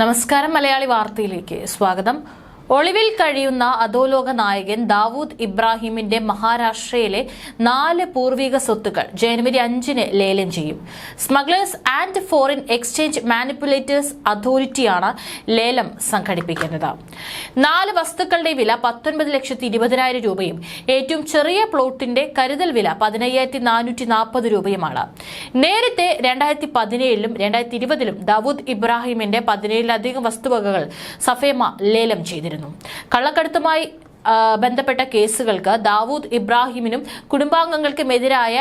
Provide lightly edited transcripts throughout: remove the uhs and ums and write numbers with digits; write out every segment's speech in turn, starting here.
നമസ്കാരം മലയാളി വാർത്തയിലേക്ക് സ്വാഗതം. ഒളിവിൽ കഴിയുന്ന അധോലോക നായകൻ ദാവൂദ് ഇബ്രാഹിമിന്റെ മഹാരാഷ്ട്രയിലെ 4 പൂർവിക സ്വത്തുക്കൾ ജനുവരി 5-ന് ലേലം ചെയ്യും. Smugglers and foreign exchange manipulators അതോറിറ്റിയാണ് ലേലം സംഘടിപ്പിക്കുന്നത്. 4 വസ്തുക്കളുടെ വില 19,20,000 രൂപയും ഏറ്റവും ചെറിയ പ്ലോട്ടിന്റെ കരുതൽ വില 15,440 രൂപയുമാണ്. നേരത്തെ 2017-ലും 2020-ലും ദാവൂദ് ഇബ്രാഹിമിന്റെ 17-ലധികം വസ്തുവകകൾ സഫേമ ലേലം ചെയ്തിരുന്നു. കള്ളക്കടത്തുമായി ബന്ധപ്പെട്ട കേസുകൾക്ക് ദാവൂദ് ഇബ്രാഹിമിനും കുടുംബാംഗങ്ങൾക്കുമെതിരായ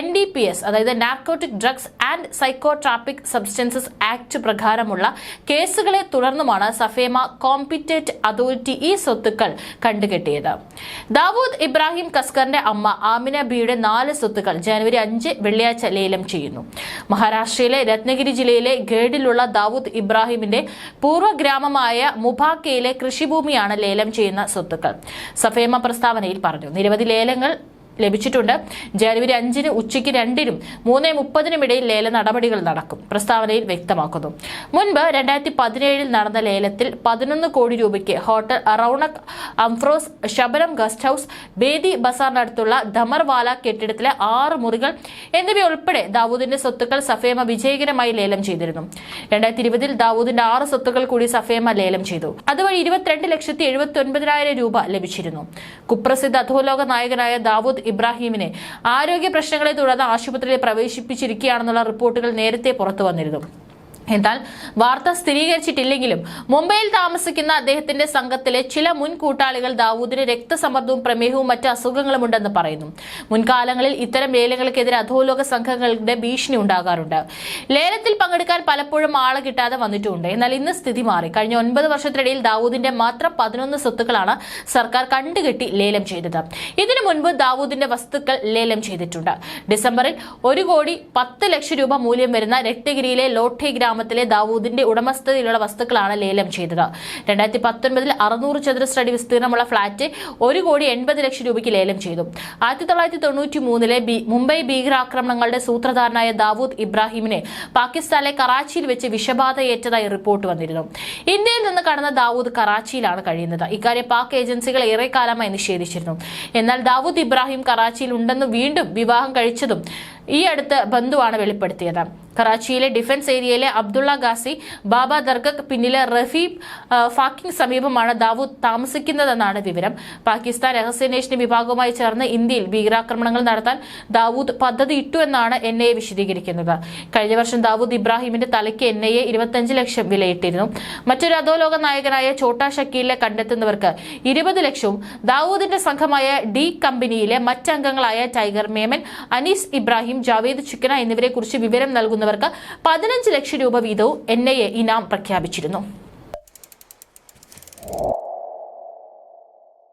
NDPS അതായത് narcotic drugs and സൈക്കോട്രാപ്പിക് substances act പ്രകാരമുള്ള കേസുകളെ തുടർന്നുമാണ് സഫേമ കോമ്പിറ്റന്റ് അതോറിറ്റി ഈ സ്വത്തുക്കൾ കണ്ടുകെട്ടിയത്. ദാവൂദ് ഇബ്രാഹിം കസ്കറിന്റെ അമ്മ ആമിന ബിയുടെ 4 സ്വത്തുക്കൾ ജനുവരി 5 വെള്ളിയാഴ്ച ലേലം ചെയ്യുന്നു. മഹാരാഷ്ട്രയിലെ രത്നഗിരി ജില്ലയിലെ ഗേഡിലുള്ള ദാവൂദ് ഇബ്രാഹിമിന്റെ പൂർവ്വ ഗ്രാമമായ മുഭാക്കയിലെ കൃഷിഭൂമിയാണ് ലേലം ചെയ്യുന്ന സ്വത്തുക്കൾ. സഫേമ പ്രസ്താവനയിൽ പറഞ്ഞു. നിരവധി ലേലങ്ങൾ ലഭിച്ചിട്ടുണ്ട്. ജനുവരി 5-ന് ഉച്ചയ്ക്ക് 2-നും 3:30-നും ഇടയിൽ ലേല നടപടികൾ നടക്കും. പ്രസ്താവനയിൽ വ്യക്തമാക്കുന്നു. മുൻപ് 2017-ൽ നടന്ന ലേലത്തിൽ 11 കോടി രൂപയ്ക്ക് hotel Raunaq Afroz Shabnam guest house Bhendi ബസാറിനടുത്തുള്ള ധമർവാല കെട്ടിടത്തിലെ 6 മുറികൾ എന്നിവയുൾപ്പെടെ ദാവൂദിന്റെ സ്വത്തുക്കൾ സഫേമ വിജയകരമായി ലേലം ചെയ്തിരുന്നു. 2020-ൽ ദാവൂദിന്റെ 6 സ്വത്തുക്കൾ കൂടി സഫേമ ലേലം ചെയ്തു. അതുവഴി 22,79,000 രൂപ ലഭിച്ചിരുന്നു. കുപ്രസിദ്ധ അധോലോക നായകനായ ദാവൂദ് ഇബ്രാഹിമിനെ ആരോഗ്യ പ്രശ്നങ്ങളെ തുടർന്ന് ആശുപത്രിയിൽ പ്രവേശിപ്പിച്ചിരിക്കുകയാണെന്നുള്ള റിപ്പോർട്ടുകൾ നേരത്തെ പുറത്തു വന്നിരുന്നു. എന്നാൽ വാർത്ത സ്ഥിരീകരിച്ചിട്ടില്ലെങ്കിലും മുംബൈയിൽ താമസിക്കുന്ന അദ്ദേഹത്തിന്റെ സംഘത്തിലെ ചില മുൻ കൂട്ടാളികൾ ദാവൂദിന് രക്തസമ്മർദ്ദവും പ്രമേഹവും മറ്റ് അസുഖങ്ങളും ഉണ്ടെന്ന് പറയുന്നു. മുൻകാലങ്ങളിൽ ഇത്തരം ലേലങ്ങൾക്കെതിരെ അധോലോക സംഘങ്ങളുടെ ഭീഷണി ഉണ്ടാകാറുണ്ട്. ലേലത്തിൽ പങ്കെടുക്കാൻ പലപ്പോഴും ആളെ കിട്ടാതെ വന്നിട്ടുമുണ്ട്. എന്നാൽ ഇന്ന് സ്ഥിതി മാറി. കഴിഞ്ഞ 9 വർഷത്തിനിടയിൽ ദാവൂദിന്റെ മാത്രം 11 സ്വത്തുക്കളാണ് സർക്കാർ കണ്ടുകെട്ടി ലേലം ചെയ്തത്. ഇതിനു മുൻപ് ദാവൂദിന്റെ വസ്തുക്കൾ ലേലം ചെയ്തിട്ടുണ്ട്. ഡിസംബറിൽ 1,10,00,000 രൂപ മൂല്യം വരുന്ന രത്നഗിരിയിലെ ലോഠെ ഗ്രാമത്തിലെ ദാവൂദിന്റെ ഉടമസ്ഥതയിലുള്ള വസ്തുക്കളാണ് ലേലം ചെയ്തത്. 2019-ൽ 600 ചതുരശ്രടി വിസ്തീർണമുള്ള ഫ്ളാറ്റ് 1,80,00,000 രൂപയ്ക്ക് ലേലം ചെയ്തു. 1993-ലെ മുംബൈ ഭീകരാക്രമണങ്ങളുടെ സൂത്രധാരനായ ദാവൂദ് ഇബ്രാഹിമിനെ പാകിസ്ഥാനിലെ കറാച്ചിയിൽ വെച്ച് വിഷബാധയേറ്റതായി റിപ്പോർട്ട് വന്നിരുന്നു. ഇന്ത്യയിൽ നിന്ന് കടന്ന ദാവൂദ് കറാച്ചിയിലാണ് കഴിയുന്നത്. ഇക്കാര്യം പാക് ഏജൻസികൾ ഏറെക്കാലമായി നിഷേധിച്ചിരുന്നു. എന്നാൽ ദാവൂദ് ഇബ്രാഹിം കറാച്ചിയിൽ ഉണ്ടെന്ന് വീണ്ടും വിവാഹം കഴിച്ചതും ഈ അടുത്ത് ബന്ധുവാണ് വെളിപ്പെടുത്തിയത്. കറാച്ചിയിലെ ഡിഫൻസ് ഏരിയയിലെ അബ്ദുള്ള ഗാസി ബാബ ദർഗക്ക് പിന്നിലെ റഫീബ് ഫാക്കിംഗ് സമീപമാണ് ദാവൂദ് താമസിക്കുന്നതെന്നാണ് വിവരം. പാകിസ്ഥാൻ രഹസ്യാന്വേഷണ വിഭാഗവുമായി ചേർന്ന് ഇന്ത്യയിൽ ഭീകരാക്രമണങ്ങൾ നടത്താൻ ദാവൂദ് പദ്ധതി ഇട്ടു എന്നാണ് NIA വിശദീകരിക്കുന്നത്. കഴിഞ്ഞ വർഷം ദാവൂദ് ഇബ്രാഹിമിന്റെ തലയ്ക്ക് NIA 25 ലക്ഷം വിലയിട്ടിരുന്നു. മറ്റൊരു അധോലോക നായകനായ ഛോട്ടാ ഷക്കീലിനെ കണ്ടെത്തുന്നവർക്ക് 20 ലക്ഷവും ദാവൂദിന്റെ സംഘമായ D കമ്പനിയിലെ മറ്റംഗങ്ങളായ ടൈഗർ മേമൻ, അനീസ് ഇബ്രാഹിം, ജാവേദ് ചുക്കന എന്നിവരെ കുറിച്ച് വിവരം നൽകുന്നവർക്ക് 15 ലക്ഷം രൂപ വീതവും NIA ഇനാം പ്രഖ്യാപിച്ചിരുന്നു.